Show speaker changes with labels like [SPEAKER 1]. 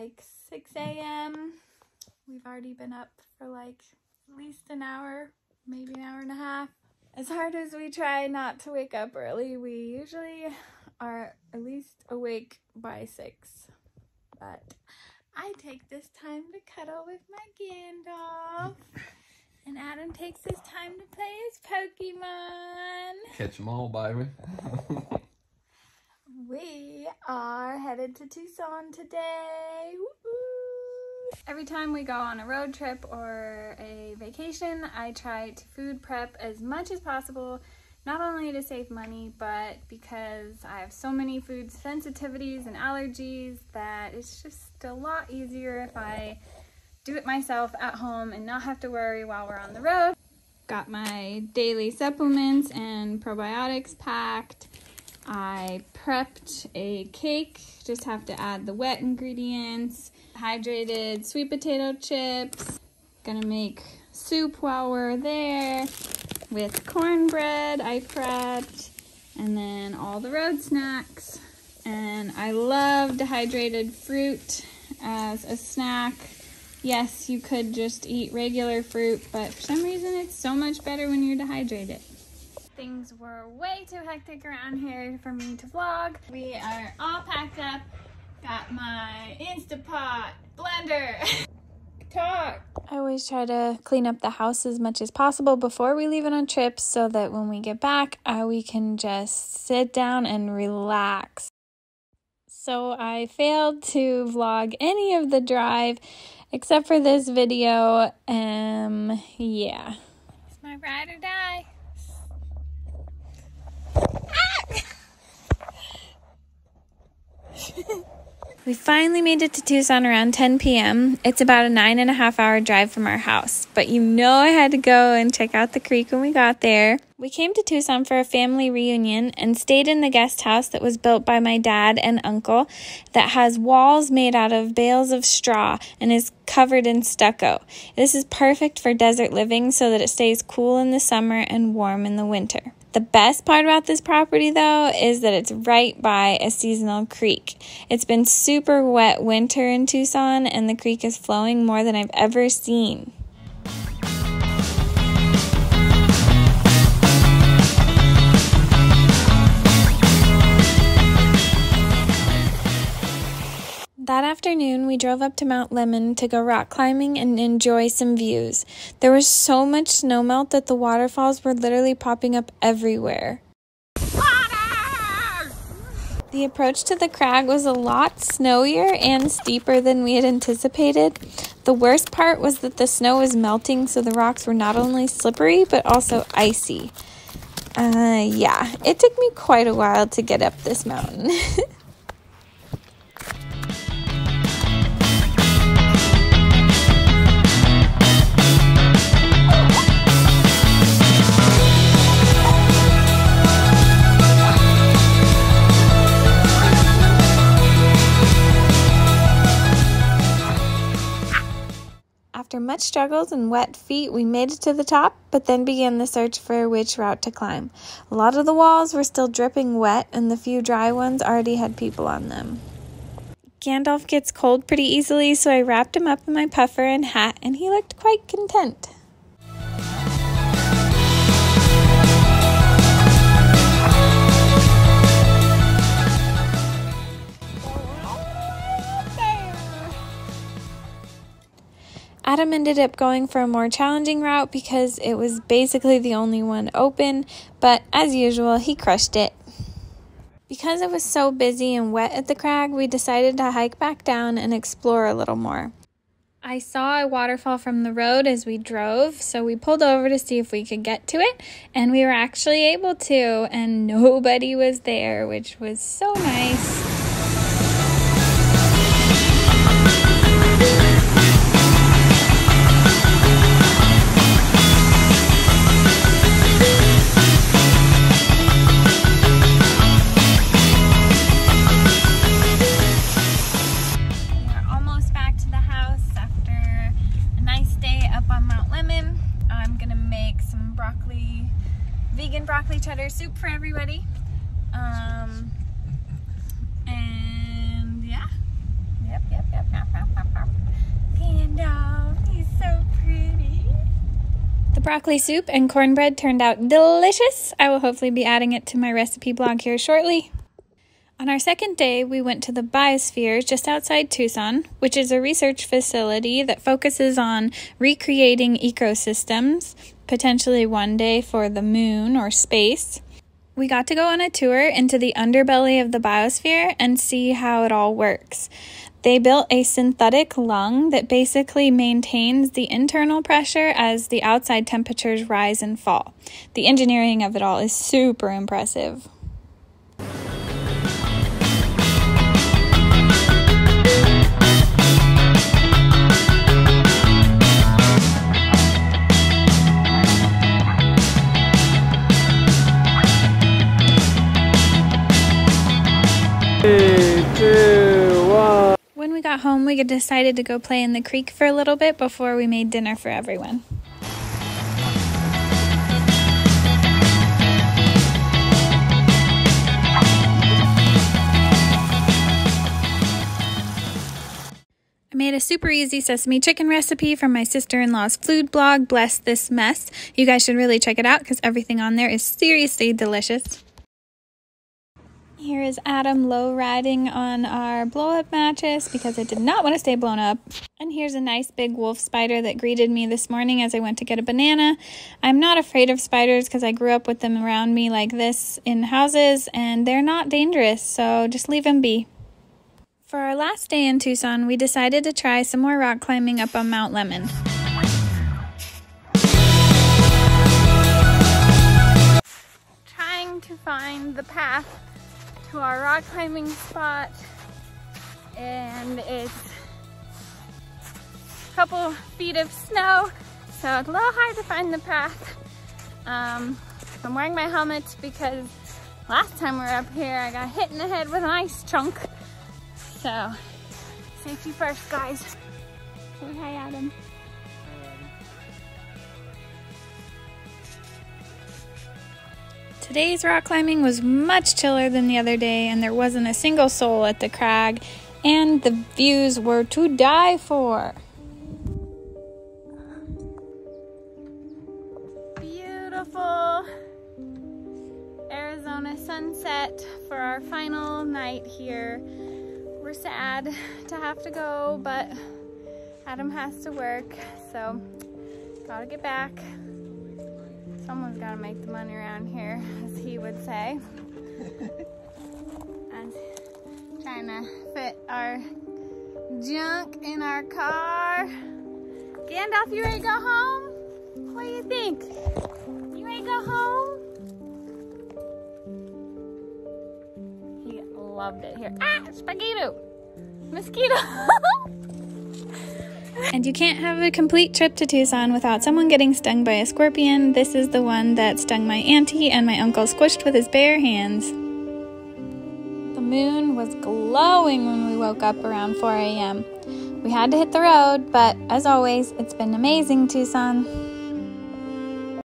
[SPEAKER 1] like 6 a.m. We've already been up for like at least an hour, maybe an hour and a half. As hard as we try not to wake up early, we usually are at least awake by 6. But I take this time to cuddle with my Gandalf. And Adam takes his time to play his Pokemon.
[SPEAKER 2] Catch them all, baby.
[SPEAKER 1] We are headed to Tucson today. Woo-hoo. Every time we go on a road trip or a vacation, I try to food prep as much as possible, not only to save money, but because I have so many food sensitivities and allergies that it's just a lot easier if I do it myself at home and not have to worry while we're on the road. Got my daily supplements and probiotics packed. I prepped a cake, just have to add the wet ingredients. Hydrated sweet potato chips. Gonna make soup while we're there with cornbread I prepped, and then all the road snacks. And I love dehydrated fruit as a snack. Yes, you could just eat regular fruit, but for some reason it's so much better when you're dehydrated. Things were way too hectic around here for me to vlog. We are all packed up. Got my Instapot, blender, guitar. I always try to clean up the house as much as possible before we leave on trips so that when we get back, we can just sit down and relax. So I failed to vlog any of the drive except for this video. Yeah. It's my ride or die. We finally made it to Tucson around 10 p.m. It's about a 9.5-hour drive from our house, but you know I had to go and check out the creek when we got there. We came to Tucson for a family reunion and stayed in the guest house that was built by my dad and uncle that has walls made out of bales of straw and is covered in stucco. This is perfect for desert living so that it stays cool in the summer and warm in the winter. The best part about this property, though, is that it's right by a seasonal creek. It's been super wet winter in Tucson, and the creek is flowing more than I've ever seen. That afternoon, we drove up to Mount Lemmon to go rock climbing and enjoy some views. There was so much snowmelt that the waterfalls were literally popping up everywhere. Water! The approach to the crag was a lot snowier and steeper than we had anticipated. The worst part was that the snow was melting, so the rocks were not only slippery, but also icy. Yeah, it took me quite a while to get up this mountain. After much struggles and wet feet, we made it to the top, but then began the search for which route to climb. A lot of the walls were still dripping wet, and the few dry ones already had people on them. Gandalf gets cold pretty easily, so I wrapped him up in my puffer and hat, and he looked quite content. Adam ended up going for a more challenging route because it was basically the only one open, but as usual, he crushed it. Because it was so busy and wet at the crag, we decided to hike back down and explore a little more. I saw a waterfall from the road as we drove, so we pulled over to see if we could get to it, and we were actually able to, and nobody was there, which was so nice. Vegan broccoli cheddar soup for everybody. And yeah, yep. Yep. Gandalf, he's so pretty. The broccoli soup and cornbread turned out delicious. I will hopefully be adding it to my recipe blog here shortly. On our second day, we went to the biosphere just outside Tucson, which is a research facility that focuses on recreating ecosystems, potentially one day for the moon or space. We got to go on a tour into the underbelly of the biosphere and see how it all works. They built a synthetic lung that basically maintains the internal pressure as the outside temperatures rise and fall. The engineering of it all is super impressive. When we got home, we decided to go play in the creek for a little bit before we made dinner for everyone. I made a super easy sesame chicken recipe from my sister-in-law's food blog, Bless This Mess. You guys should really check it out because everything on there is seriously delicious. Here is Adam low riding on our blow-up mattress because it did not want to stay blown up. And here's a nice big wolf spider that greeted me this morning as I went to get a banana. I'm not afraid of spiders because I grew up with them around me like this in houses, and they're not dangerous, so just leave them be. For our last day in Tucson, we decided to try some more rock climbing up on Mount Lemon. Trying to find the path to our rock climbing spot, and it's a couple feet of snow, so it's a little hard to find the path. I'm wearing my helmet because last time we were up here I got hit in the head with an ice chunk. So, safety first, guys. Say hi, Adam. Today's rock climbing was much chiller than the other day, and there wasn't a single soul at the crag, and the views were to die for. Beautiful Arizona sunset for our final night here. We're sad to have to go, but Adam has to work, so gotta get back. Someone's gotta make the money around here, as he would say. And trying to fit our junk in our car. Gandalf, you ready to go home? What do you think? You ready to go home? He loved it here. Ah, spaghetti! Mosquito! And you can't have a complete trip to Tucson without someone getting stung by a scorpion. This is the one that stung my auntie and my uncle squished with his bare hands. The moon was glowing when we woke up around 4 a.m. We had to hit the road, but as always, it's been amazing, Tucson.